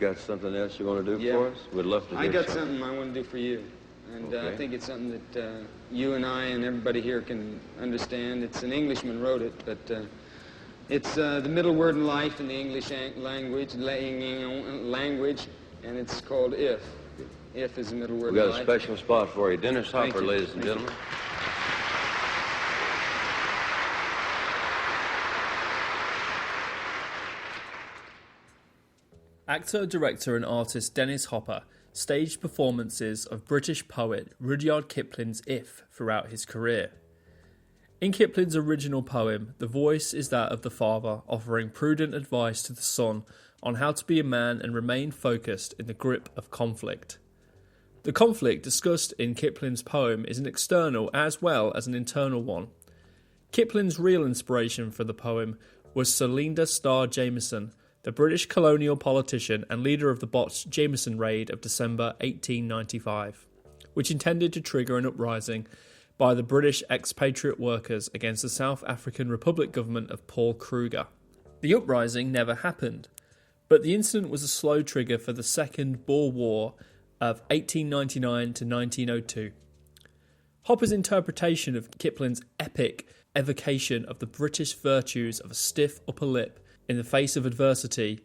got something else you want to do Yeah. for us? We'd love to hear I got something. something I want to do for you. And I Okay. think it's something that you and I and everybody here can understand. It's an Englishman wrote it, but it's the middle word in life in the English language, and it's called if. If is the middle word We in got a life. special spot for you. Dennis Thank Hopper, you. ladies and Thank you. gentlemen. Actor, director and artist Dennis Hopper staged performances of British poet Rudyard Kipling's If throughout his career. In Kipling's original poem, the voice is that of the father offering prudent advice to the son on how to be a man and remain focused in the grip of conflict. The conflict discussed in Kipling's poem is an external as well as an internal one. Kipling's real inspiration for the poem was Sir Leander Starr Jameson, the British colonial politician and leader of the botched Jameson Raid of December 1895, which intended to trigger an uprising by the British expatriate workers against the South African Republic government of Paul Kruger. The uprising never happened, but the incident was a slow trigger for the Second Boer War of 1899 to 1902. Hopper's interpretation of Kipling's epic evocation of the British virtues of a stiff upper lip in the face of adversity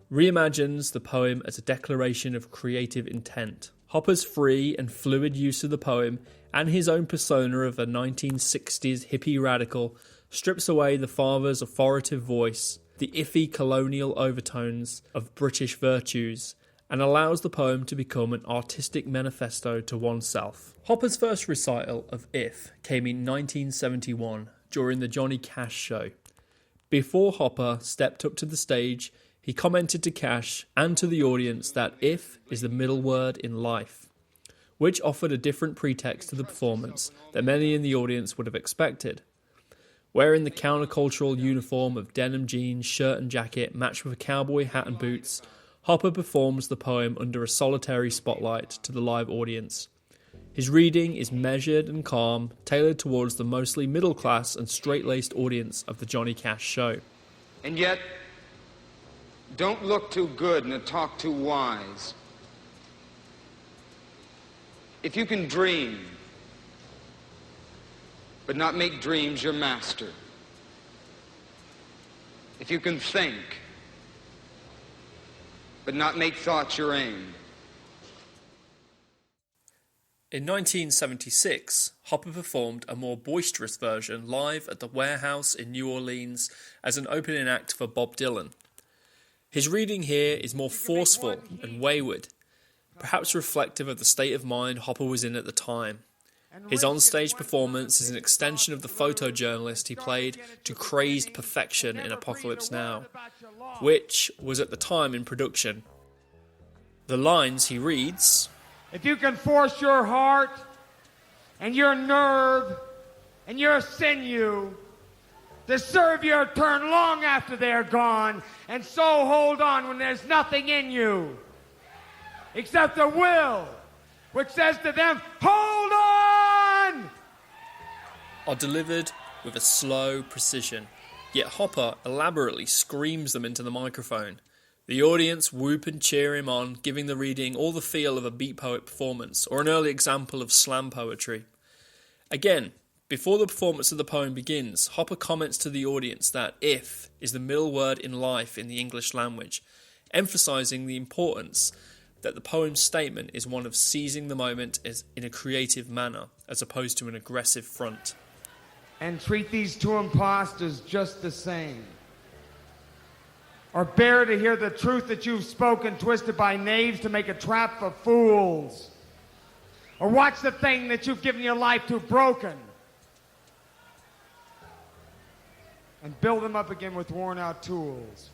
reimagines the poem as a declaration of creative intent. Hopper's free and fluid use of the poem and his own persona of a 1960s hippie radical strips away the father's authoritative voice, the iffy colonial overtones of British virtues, and allows the poem to become an artistic manifesto to oneself. Hopper's first recital of If came in 1971 during the Johnny Cash show. Before Hopper stepped up to the stage, he commented to Cash and to the audience that if is the middle word in life, which offered a different pretext to the performance that many in the audience would have expected. Wearing the countercultural uniform of denim jeans, shirt and jacket matched with a cowboy hat and boots, Hopper performs the poem under a solitary spotlight to the live audience. His reading is measured and calm, tailored towards the mostly middle-class and straight-laced audience of the Johnny Cash show. And yet, don't look too good and talk too wise. If you can dream, but not make dreams your master. If you can think, but not make thoughts your aim. In 1976, Hopper performed a more boisterous version live at the Warehouse in New Orleans as an opening act for Bob Dylan. His reading here is more forceful and wayward, perhaps reflective of the state of mind Hopper was in at the time. His onstage performance is an extension of the photojournalist he played to crazed perfection in Apocalypse Now, which was at the time in production. The lines he reads: if you can force your heart and your nerve and your sinew to serve your turn long after they're gone, and so hold on when there's nothing in you except the will which says to them, hold on! are delivered with a slow precision, yet Hopper elaborately screams them into the microphone. The audience whoop and cheer him on, giving the reading all the feel of a beat poet performance or an early example of slam poetry. Again, before the performance of the poem begins, Hopper comments to the audience that if is the middle word in life in the English language, emphasising the importance that the poem's statement is one of seizing the moment as in a creative manner, as opposed to an aggressive front. And treat these two impostors just the same. Or bear to hear the truth that you've spoken, twisted by knaves to make a trap for fools. Or watch the thing that you've given your life to broken and build them up again with worn-out tools.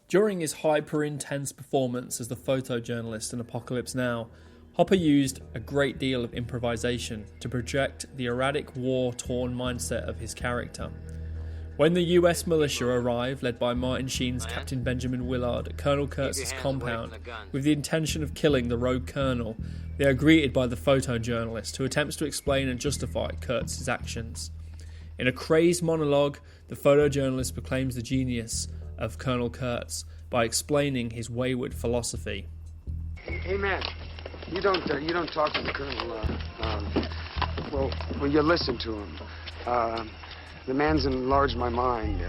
During his hyper-intense performance as the photojournalist in Apocalypse Now, Hopper used a great deal of improvisation to project the erratic, war-torn mindset of his character. When the US militia arrived, led by Martin Sheen's Captain Benjamin Willard, at Colonel Kurtz's compound, with the intention of killing the rogue colonel, they are greeted by the photojournalist, who attempts to explain and justify Kurtz's actions. In a crazed monologue, the photojournalist proclaims the genius of Colonel Kurtz, by explaining his wayward philosophy. Hey, man, you don't talk to the colonel. Well, you listen to him. The man's enlarged my mind.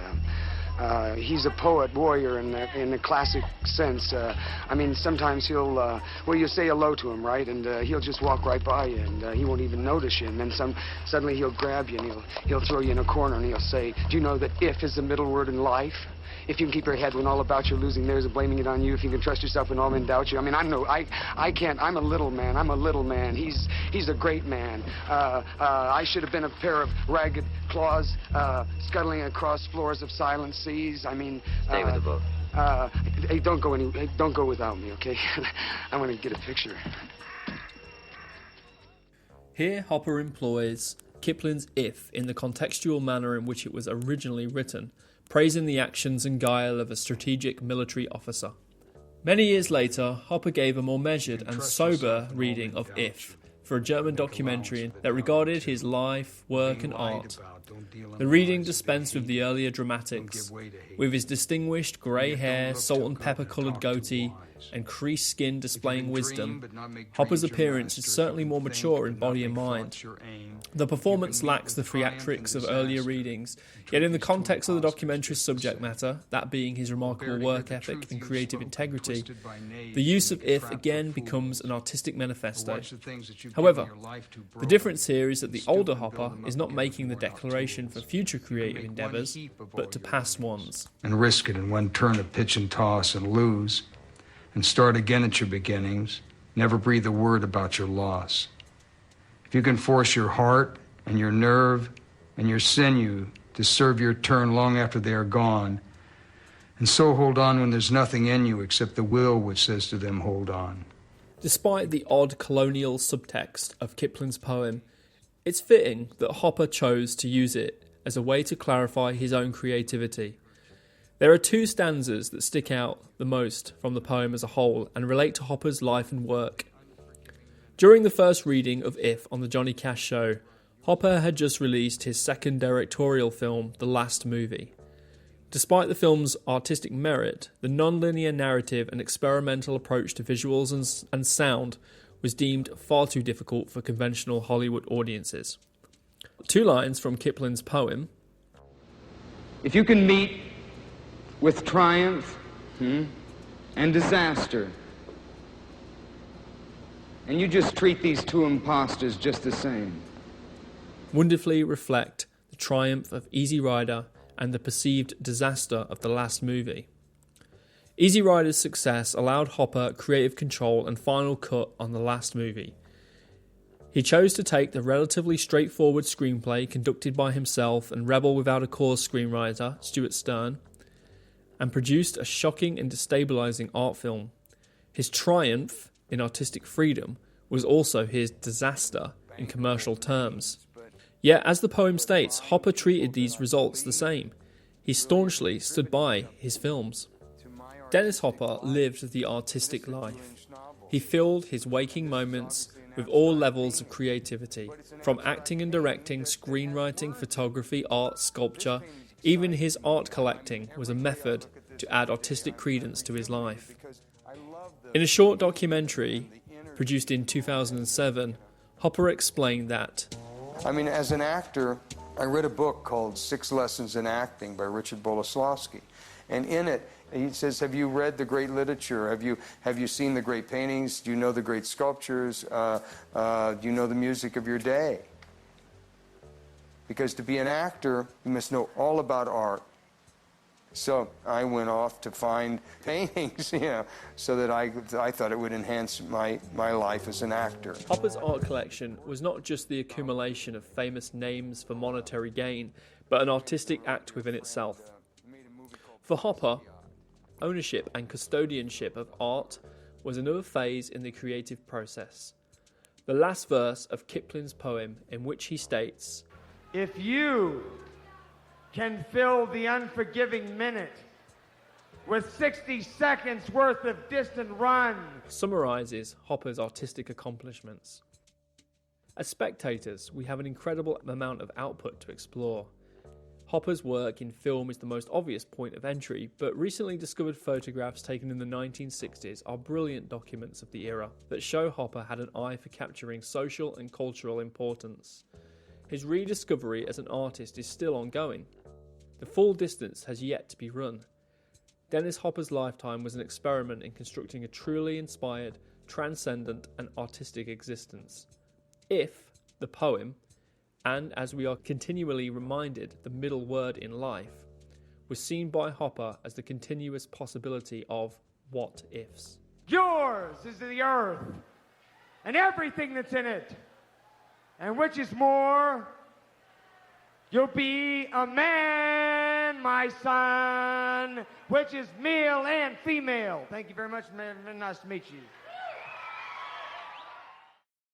He's a poet, warrior in the classic sense. I mean, sometimes he'll, you say hello to him, right? And he'll just walk right by you, and he won't even notice you. And then suddenly he'll grab you, and he'll throw you in a corner, and he'll say, do you know that if is the middle word in life? If you can keep your head when all about you losing theirs and blaming it on you, if you can trust yourself when all men doubt you. I mean, I can't. I'm a little man. I'm a little man. He's a great man. I should have been a pair of ragged claws scuttling across floors of silent seas. I mean, Stay with the boat. Hey, don't go without me, okay? I want to get a picture. Here, Hopper employs Kipling's if in the contextual manner in which it was originally written, praising the actions and guile of a strategic military officer. Many years later, Hopper gave a more measured and sober reading of If for a German documentary that regarded his life, work and art. The reading dispensed with the earlier dramatics. With his distinguished grey hair, salt and pepper coloured goatee, and creased skin displaying wisdom, Hopper's appearance is certainly more mature in body and mind. The performance lacks the theatrics of earlier readings, yet in the context of the documentary's subject matter, that being his remarkable work ethic and creative integrity, the use of if again becomes an artistic manifesto. However, the difference here is that the older Hopper is not making the declaration for future creative endeavours, but to past ones. And risk it in one turn of pitch and toss and lose, and start again at your beginnings. Never breathe a word about your loss. If you can force your heart and your nerve and your sinew to serve your turn long after they are gone, and so hold on when there's nothing in you except the will which says to them, hold on. Despite the odd colonial subtext of Kipling's poem, it's fitting that Hopper chose to use it as a way to clarify his own creativity. There are two stanzas that stick out the most from the poem as a whole and relate to Hopper's life and work. During the first reading of If on the Johnny Cash Show, Hopper had just released his second directorial film, The Last Movie. Despite the film's artistic merit, the non-linear narrative and experimental approach to visuals and sound was deemed far too difficult for conventional Hollywood audiences. Two lines from Kipling's poem. If you can meet with triumph and disaster, and you just treat these two imposters just the same. Wonderfully reflect the triumph of Easy Rider and the perceived disaster of The Last Movie. Easy Rider's success allowed Hopper creative control and final cut on The Last Movie. He chose to take the relatively straightforward screenplay conducted by himself and Rebel Without a Cause screenwriter Stuart Stern, and produced a shocking and destabilising art film. His triumph in artistic freedom was also his disaster in commercial terms. Yet, as the poem states, Hopper treated these results the same. He staunchly stood by his films. Dennis Hopper lived the artistic life. He filled his waking moments with all levels of creativity, from acting and directing, screenwriting, photography, art, sculpture. Even his art collecting was a method to add artistic credence to his life. In a short documentary produced in 2007, Hopper explained that, I mean, as an actor, I read a book called 6 Lessons in Acting by Richard Boleslavsky. And in it, he says, have you read the great literature? Have you seen the great paintings? Do you know the great sculptures? Do you know the music of your day? Because to be an actor, you must know all about art. So I went off to find paintings, so that I thought it would enhance my life as an actor. Hopper's art collection was not just the accumulation of famous names for monetary gain, but an artistic act within itself. For Hopper, ownership and custodianship of art was another phase in the creative process. The last verse of Kipling's poem, in which he states, If you can fill the unforgiving minute with 60 seconds worth of distant run, summarises Hopper's artistic accomplishments. As spectators, we have an incredible amount of output to explore. Hopper's work in film is the most obvious point of entry, but recently discovered photographs taken in the 1960s are brilliant documents of the era that show Hopper had an eye for capturing social and cultural importance. His rediscovery as an artist is still ongoing. The full distance has yet to be run. Dennis Hopper's lifetime was an experiment in constructing a truly inspired, transcendent and artistic existence. If, the poem, and as we are continually reminded, the middle word in life, was seen by Hopper as the continuous possibility of what ifs. Yours is the earth and everything that's in it. And which is more, you'll be a man, my son, which is male and female. Thank you very much. Nice to meet you.